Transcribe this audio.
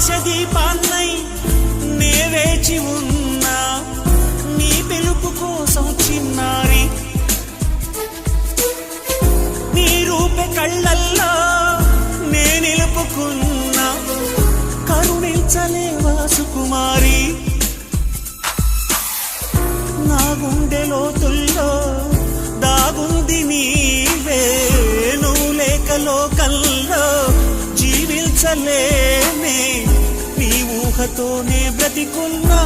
ఆశ దీపాన్నై నే వేచి ఉన్నా నీ పిలుపు కోసం చిన్నారి నీ రూపే కళ్ళల్లో నే నిలుపుకున్నా కరుణించలేవా సుకుమారి నా గుండె లోతుల్లో దాగుంది నీవే నువ్వు లేక లోకల్లో జీవించలేనే నీ ఊహతోనే బ్రతికున్నా